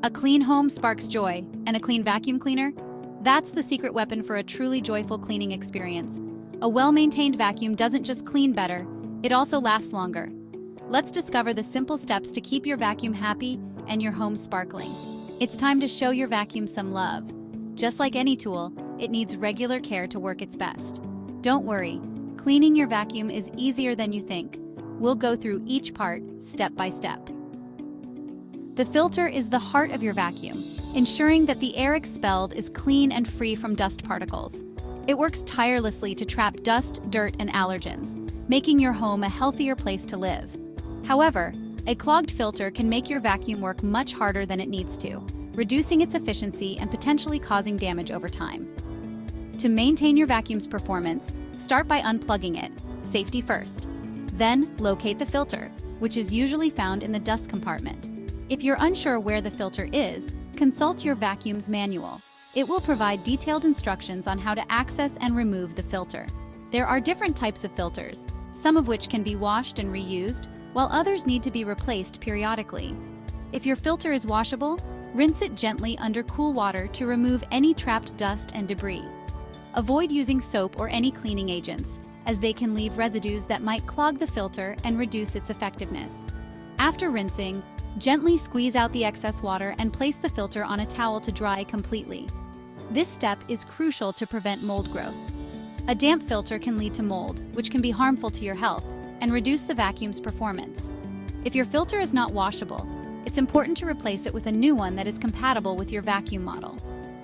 A clean home sparks joy, and a clean vacuum cleaner? That's the secret weapon for a truly joyful cleaning experience. A well-maintained vacuum doesn't just clean better, it also lasts longer. Let's discover the simple steps to keep your vacuum happy and your home sparkling. It's time to show your vacuum some love. Just like any tool, it needs regular care to work its best. Don't worry, cleaning your vacuum is easier than you think. We'll go through each part, step by step. The filter is the heart of your vacuum, ensuring that the air expelled is clean and free from dust particles. It works tirelessly to trap dust, dirt, and allergens, making your home a healthier place to live. However, a clogged filter can make your vacuum work much harder than it needs to, reducing its efficiency and potentially causing damage over time. To maintain your vacuum's performance, start by unplugging it, safety first. Then, locate the filter, which is usually found in the dust compartment. If you're unsure where the filter is, consult your vacuum's manual. It will provide detailed instructions on how to access and remove the filter. There are different types of filters, some of which can be washed and reused, while others need to be replaced periodically. If your filter is washable, rinse it gently under cool water to remove any trapped dust and debris. Avoid using soap or any cleaning agents, as they can leave residues that might clog the filter and reduce its effectiveness. After rinsing, gently squeeze out the excess water and place the filter on a towel to dry completely. This step is crucial to prevent mold growth. A damp filter can lead to mold, which can be harmful to your health, and reduce the vacuum's performance. If your filter is not washable, it's important to replace it with a new one that is compatible with your vacuum model.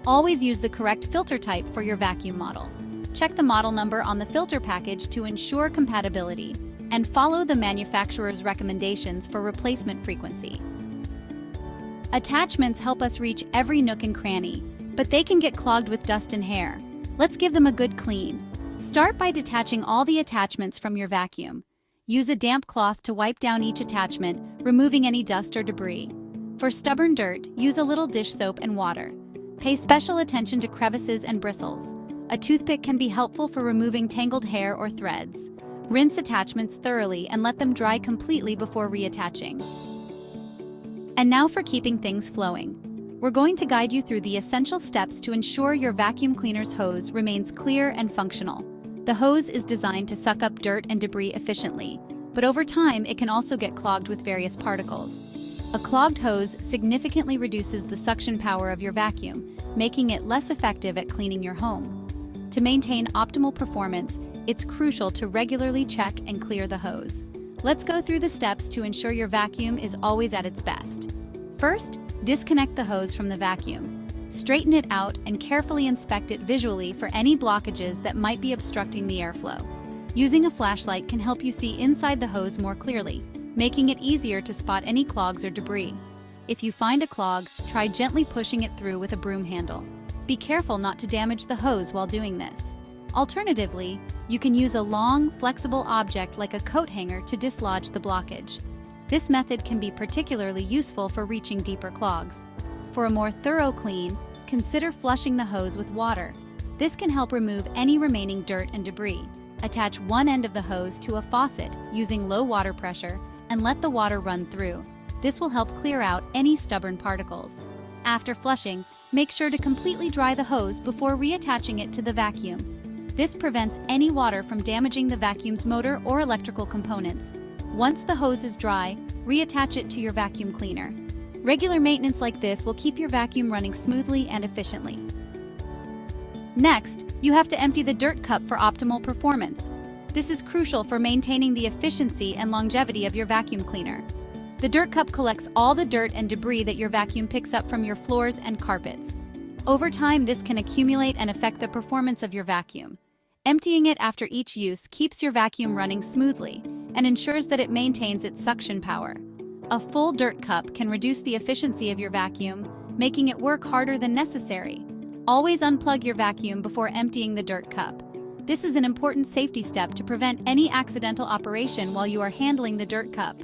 Always use the correct filter type for your vacuum model. Check the model number on the filter package to ensure compatibility, and follow the manufacturer's recommendations for replacement frequency. Attachments help us reach every nook and cranny, but they can get clogged with dust and hair. Let's give them a good clean. Start by detaching all the attachments from your vacuum. Use a damp cloth to wipe down each attachment, removing any dust or debris. For stubborn dirt, use a little dish soap and water. Pay special attention to crevices and bristles. A toothpick can be helpful for removing tangled hair or threads. Rinse attachments thoroughly and let them dry completely before reattaching. And now for keeping things flowing. We're going to guide you through the essential steps to ensure your vacuum cleaner's hose remains clear and functional. The hose is designed to suck up dirt and debris efficiently, but over time it can also get clogged with various particles. A clogged hose significantly reduces the suction power of your vacuum, making it less effective at cleaning your home. To maintain optimal performance, it's crucial to regularly check and clear the hose. Let's go through the steps to ensure your vacuum is always at its best. First, disconnect the hose from the vacuum. Straighten it out and carefully inspect it visually for any blockages that might be obstructing the airflow. Using a flashlight can help you see inside the hose more clearly, making it easier to spot any clogs or debris. If you find a clog, try gently pushing it through with a broom handle. Be careful not to damage the hose while doing this. Alternatively, you can use a long, flexible object like a coat hanger to dislodge the blockage. This method can be particularly useful for reaching deeper clogs. For a more thorough clean, consider flushing the hose with water. This can help remove any remaining dirt and debris. Attach one end of the hose to a faucet using low water pressure and let the water run through. This will help clear out any stubborn particles. After flushing, make sure to completely dry the hose before reattaching it to the vacuum. This prevents any water from damaging the vacuum's motor or electrical components. Once the hose is dry, reattach it to your vacuum cleaner. Regular maintenance like this will keep your vacuum running smoothly and efficiently. Next, you have to empty the dirt cup for optimal performance. This is crucial for maintaining the efficiency and longevity of your vacuum cleaner. The dirt cup collects all the dirt and debris that your vacuum picks up from your floors and carpets. Over time, this can accumulate and affect the performance of your vacuum. Emptying it after each use keeps your vacuum running smoothly and ensures that it maintains its suction power. A full dirt cup can reduce the efficiency of your vacuum, making it work harder than necessary. Always unplug your vacuum before emptying the dirt cup. This is an important safety step to prevent any accidental operation while you are handling the dirt cup.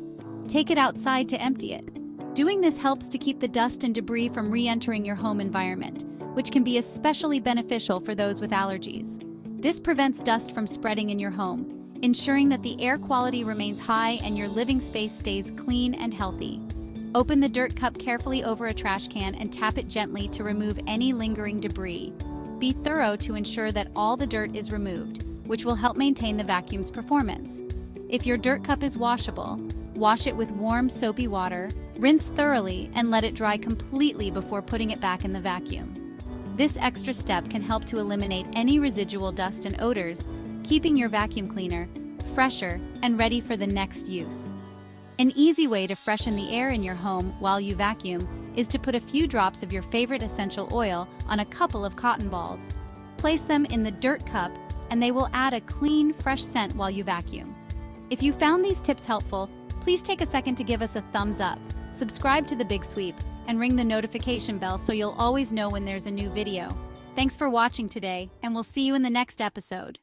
Take it outside to empty it. Doing this helps to keep the dust and debris from re-entering your home environment, which can be especially beneficial for those with allergies. This prevents dust from spreading in your home, ensuring that the air quality remains high and your living space stays clean and healthy. Open the dirt cup carefully over a trash can and tap it gently to remove any lingering debris. Be thorough to ensure that all the dirt is removed, which will help maintain the vacuum's performance. If your dirt cup is washable, wash it with warm, soapy water, rinse thoroughly, and let it dry completely before putting it back in the vacuum. This extra step can help to eliminate any residual dust and odors, keeping your vacuum cleaner fresher and ready for the next use. An easy way to freshen the air in your home while you vacuum is to put a few drops of your favorite essential oil on a couple of cotton balls. Place them in the dirt cup and they will add a clean, fresh scent while you vacuum. If you found these tips helpful, please take a second to give us a thumbs up, subscribe to The Big Sweep, and ring the notification bell so you'll always know when there's a new video. Thanks for watching today, and we'll see you in the next episode.